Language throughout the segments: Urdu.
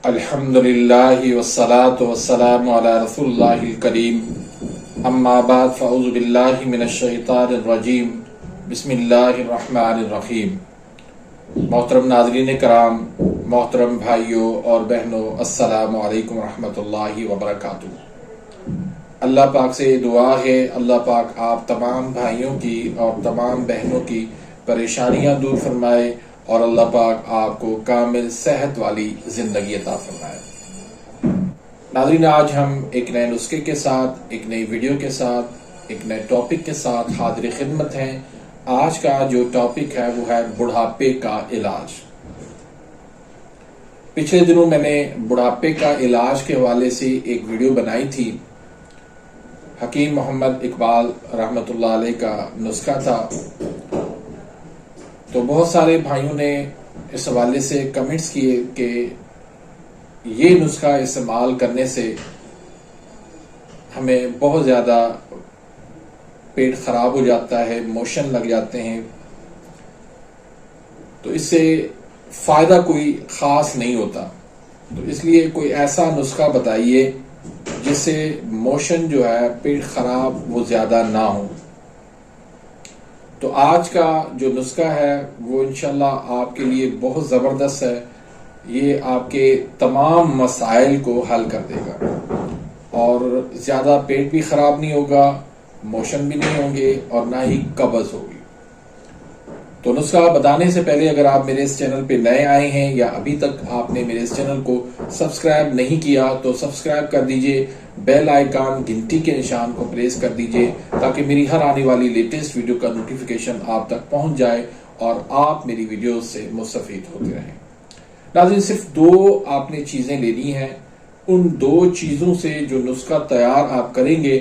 الحمدللہ والصلاة والسلام علی رسول اللہ الکریم اما بعد فاعوذ باللہ من الشیطان الرجیم بسم اللہ الرحمن الرحیم۔ محترم ناظرین کرام، محترم بھائیوں اور بہنوں، السلام علیکم ورحمۃ اللہ وبرکاتہ۔ اللہ پاک سے دعا ہے اللہ پاک آپ تمام بھائیوں کی اور تمام بہنوں کی پریشانیاں دور فرمائے اور اللہ پاک آپ کو کامل صحت والی زندگی عطا فرمائے۔ ناظرین، آج ہم ایک نئے نسخے کے ساتھ، ایک نئی ویڈیو کے ساتھ، ایک نئے ٹاپک کے ساتھ حاضر خدمت ہیں۔ آج کا جو ٹاپک ہے وہ ہے بڑھاپے کا علاج۔ پچھلے دنوں میں نے بڑھاپے کا علاج کے حوالے سے ایک ویڈیو بنائی تھی۔ حکیم محمد اقبال رحمۃ اللہ علیہ کا نسخہ تھا، تو بہت سارے بھائیوں نے اس حوالے سے کمنٹس کیے کہ یہ نسخہ استعمال کرنے سے ہمیں بہت زیادہ پیٹ خراب ہو جاتا ہے، موشن لگ جاتے ہیں، تو اس سے فائدہ کوئی خاص نہیں ہوتا، تو اس لیے کوئی ایسا نسخہ بتائیے جس سے موشن جو ہے، پیٹ خراب وہ زیادہ نہ ہو۔ تو آج کا جو نسخہ ہے وہ انشاءاللہ آپ کے لیے بہت زبردست ہے۔ یہ آپ کے تمام مسائل کو حل کر دے گا اور زیادہ پیٹ بھی خراب نہیں ہوگا، موشن بھی نہیں ہوں گے اور نہ ہی قبض ہوگی۔ تو نسخہ بتانے سے پہلے اگر آپ میرے اس چینل پہ نئے آئے ہیں یا ابھی تک آپ نے میرے اس چینل کو سبسکرائب نہیں کیا تو سبسکرائب کر دیجئے، بیل آئیکن گھنٹی کے نشان کو پریس کر دیجئے تاکہ میری ہر آنے والی لیٹسٹ ویڈیو کا نوٹیفیکیشن آپ تک پہنچ جائے اور آپ میری ویڈیوز سے مستفید ہوتے رہیں۔ ناظرین، صرف دو آپ نے چیزیں لینی ہیں، ان دو چیزوں سے جو نسخہ تیار آپ کریں گے،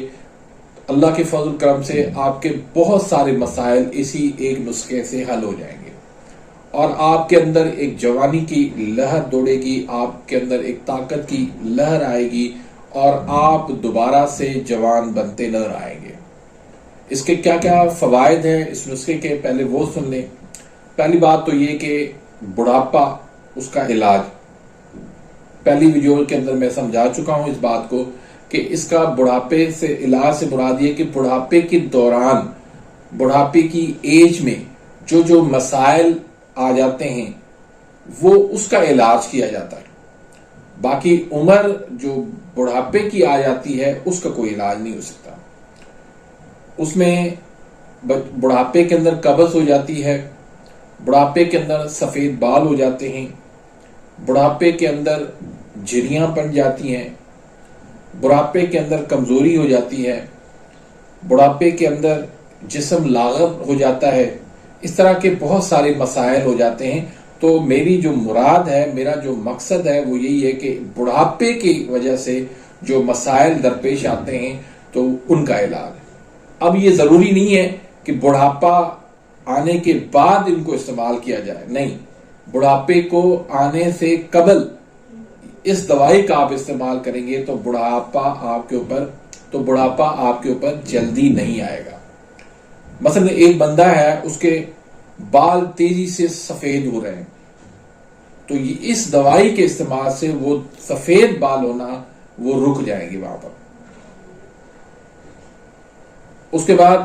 اللہ کے فضل کرم سے آپ کے بہت سارے مسائل اسی ایک نسخے سے حل ہو جائیں گے اور آپ کے اندر ایک جوانی کی لہر دوڑے گی، آپ کے اندر ایک طاقت کی لہر آئے گی اور آپ دوبارہ سے جوان بنتے نظر آئیں گے۔ اس کے کیا کیا فوائد ہیں اس نسخے کے، پہلے وہ سن لیں۔ پہلی بات تو یہ کہ بڑھاپا، اس کا علاج، پہلی ویڈیو کے اندر میں سمجھا چکا ہوں اس بات کو کہ اس کا بڑھاپے سے علاج سے مراد یہ کہ بڑھاپے کے دوران، بڑھاپے کی ایج میں جو مسائل آ جاتے ہیں وہ اس کا علاج کیا جاتا ہے۔ باقی عمر جو بڑھاپے کی آ جاتی ہے اس کا کوئی علاج نہیں ہو سکتا۔ اس میں بڑھاپے کے اندر قبض ہو جاتی ہے، بڑھاپے کے اندر سفید بال ہو جاتے ہیں، بڑھاپے کے اندر جھریاں پڑ جاتی ہیں، بڑھاپے کے اندر کمزوری ہو جاتی ہے، بڑھاپے کے اندر جسم لاغر ہو جاتا ہے، اس طرح کے بہت سارے مسائل ہو جاتے ہیں۔ تو میری جو مراد ہے، میرا جو مقصد ہے وہ یہی ہے کہ بڑھاپے کی وجہ سے جو مسائل درپیش آتے ہیں تو ان کا علاج۔ اب یہ ضروری نہیں ہے کہ بڑھاپا آنے کے بعد ان کو استعمال کیا جائے، نہیں، بڑھاپے کو آنے سے قبل اس دوائی کا آپ استعمال کریں گے تو بڑھاپا آپ کے اوپر جلدی نہیں آئے گا۔ مثلا ایک بندہ ہے، اس کے بال تیزی سے سفید ہو رہے ہیں، تو اس دوائی کے استعمال سے وہ سفید بال ہونا وہ رک جائیں گے وہاں پر۔ اس کے بعد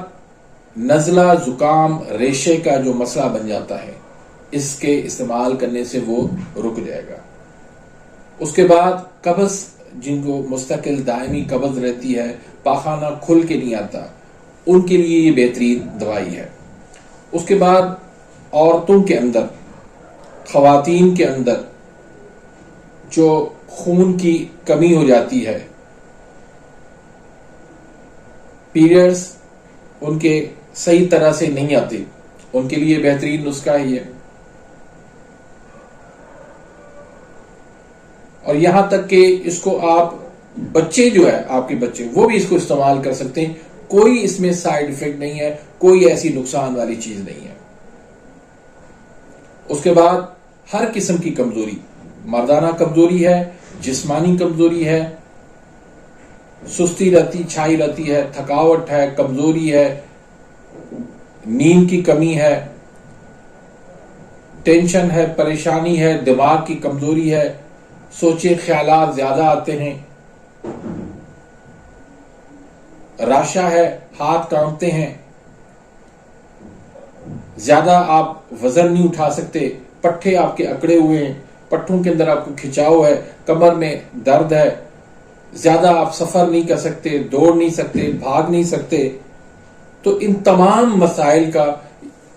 نزلہ، زکام، ریشے کا جو مسئلہ بن جاتا ہے، اس کے استعمال کرنے سے وہ رک جائے گا۔ اس کے بعد قبض، جن کو مستقل دائمی قبض رہتی ہے، پاخانہ کھل کے نہیں آتا، ان کے لیے یہ بہترین دوائی ہے۔ اس کے بعد عورتوں کے اندر، خواتین کے اندر جو خون کی کمی ہو جاتی ہے، پیریڈز ان کے صحیح طرح سے نہیں آتے، ان کے لیے بہترین نسخہ ہی ہے۔ اور یہاں تک کہ اس کو آپ بچے جو ہے، آپ کے بچے، وہ بھی اس کو استعمال کر سکتے ہیں، کوئی اس میں سائیڈ ایفیکٹ نہیں ہے، کوئی ایسی نقصان والی چیز نہیں ہے۔ اس کے بعد ہر قسم کی کمزوری، مردانہ کمزوری ہے، جسمانی کمزوری ہے، سستی چھائی رہتی ہے، تھکاوٹ ہے، کمزوری ہے، نیند کی کمی ہے، ٹینشن ہے، پریشانی ہے، دماغ کی کمزوری ہے، سوچے خیالات زیادہ آتے ہیں، راشا ہے، ہاتھ کانپتے ہیں، زیادہ آپ وزن نہیں اٹھا سکتے، پٹھے آپ کے اکڑے ہوئے ہیں، پٹھوں کے اندر آپ کو کھچاؤ ہے، کمر میں درد ہے، زیادہ آپ سفر نہیں کر سکتے، دوڑ نہیں سکتے، بھاگ نہیں سکتے، تو ان تمام مسائل کا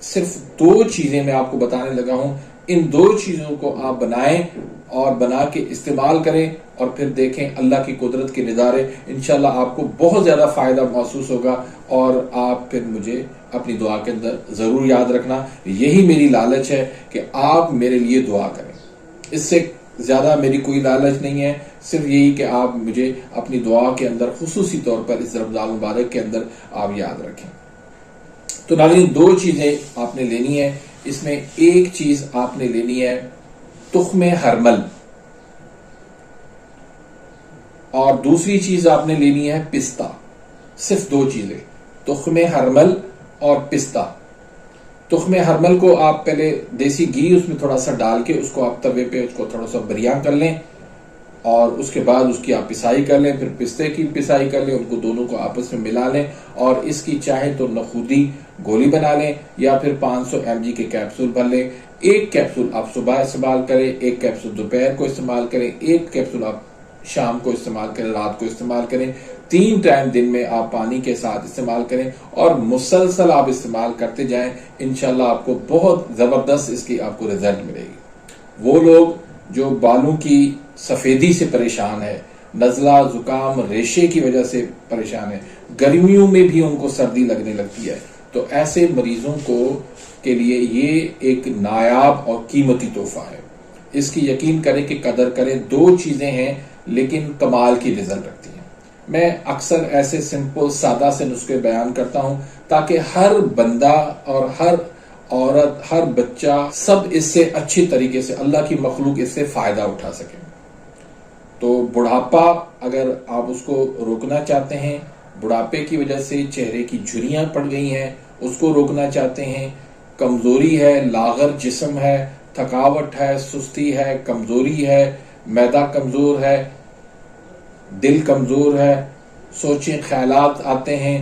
صرف 2 چیزیں میں آپ کو بتانے لگا ہوں. ان 2 چیزوں کو آپ بنائیں اور بنا کے استعمال کریں اور پھر دیکھیں اللہ کی قدرت کے نظارے. انشاءاللہ آپ کو بہت زیادہ فائدہ محسوس ہوگا اور آپ پھر مجھے اپنی دعا کے اندر ضرور یاد رکھنا. یہی میری لالچ ہے کہ آپ میرے لیے دعا کریں. اس سے زیادہ میری کوئی لالچ نہیں ہے، صرف یہی کہ آپ مجھے اپنی دعا کے اندر خصوصی طور پر اس رمضان مبارک کے اندر آپ یاد رکھیں. تو ناظرین 2 چیزیں آپ نے لینی ہے. اس میں ایک چیز آپ نے لینی ہے تخم ہرمل، اور دوسری چیز آپ نے لینی ہے پستہ. صرف 2 چیزیں، تخم ہرمل اور پستہ. تخم ہرمل کو آپ پہلے دیسی گھی اس میں تھوڑا سا ڈال کے اس کو آپ توے پہ اس کو تھوڑا سا بریاں کر لیں اور اس کے بعد اس کی آپ پسائی کر لیں، پھر پستے کی پسائی کر لیں، ان کو دونوں کو آپس میں ملا لیں اور اس کی چاہے تو نخودی گولی بنا لیں یا پھر 500 mg کے کیپسول بھر لیں. 1 کیپسول آپ صبح استعمال کریں، 1 کیپسول دوپہر کو استعمال کریں، 1 کیپسول آپ شام کو استعمال کریں، رات کو استعمال کریں. 3 ٹائم دن میں آپ پانی کے ساتھ استعمال کریں اور مسلسل آپ استعمال کرتے جائیں. انشاءاللہ آپ کو بہت زبردست اس کی آپ کو رزلٹ ملے گی. وہ لوگ جو بالوں کی سفیدی سے پریشان ہے، نزلہ، زکام، ریشے کی وجہ سے پریشان ہے، گرمیوں میں بھی ان کو سردی لگنے لگتی ہے، تو ایسے مریضوں کو کے لیے یہ ایک نایاب اور قیمتی تحفہ ہے. اس کی یقین کریں کہ قدر کریں. 2 چیزیں ہیں لیکن کمال کی رزلٹ رکھتی ہیں. میں اکثر ایسے سمپل سادہ سے نسخے بیان کرتا ہوں تاکہ ہر بندہ اور ہر عورت، ہر بچہ، سب اس سے اچھی طریقے سے، اللہ کی مخلوق اس سے فائدہ اٹھا سکے. تو بڑھاپا اگر آپ اس کو روکنا چاہتے ہیں، بڑھاپے کی وجہ سے چہرے کی جھریاں پڑ گئی ہیں، اس کو روکنا چاہتے ہیں، کمزوری ہے، لاغر جسم ہے، تھکاوٹ ہے، سستی ہے، کمزوری ہے، معدہ کمزور ہے، دل کمزور ہے، سوچیں خیالات آتے ہیں،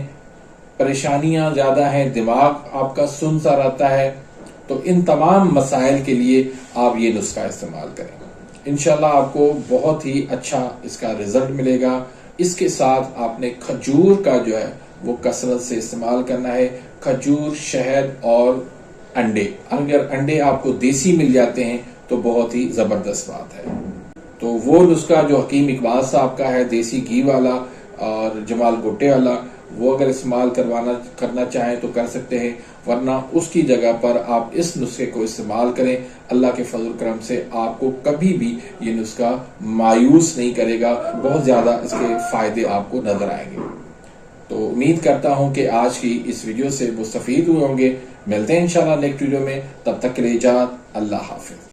پریشانیاں زیادہ ہیں، دماغ آپ کا سن سا رہتا ہے، تو ان تمام مسائل کے لیے آپ یہ نسخہ استعمال کریں. انشاءاللہ آپ کو بہت ہی اچھا اس کا رزلٹ ملے گا. اس کے ساتھ آپ نے کھجور کا جو ہے وہ کثرت سے استعمال کرنا ہے. کھجور، شہد اور انڈے. اگر انڈے آپ کو دیسی مل جاتے ہیں تو بہت ہی زبردست بات ہے. تو وہ نسخہ جو حکیم اقبال صاحب کا ہے، دیسی گھی والا اور جمال گوٹے والا، وہ اگر استعمال کرنا چاہیں تو کر سکتے ہیں، ورنہ اس کی جگہ پر آپ اس نسخے کو استعمال کریں. اللہ کے فضل و کرم سے آپ کو کبھی بھی یہ نسخہ مایوس نہیں کرے گا، بہت زیادہ اس کے فائدے آپ کو نظر آئیں گے. تو امید کرتا ہوں کہ آج کی اس ویڈیو سے مستفید ہوئے ہوں گے. ملتے ہیں انشاءاللہ نیکسٹ ویڈیو میں، تب تک کے لیے اجازت. اللہ حافظ.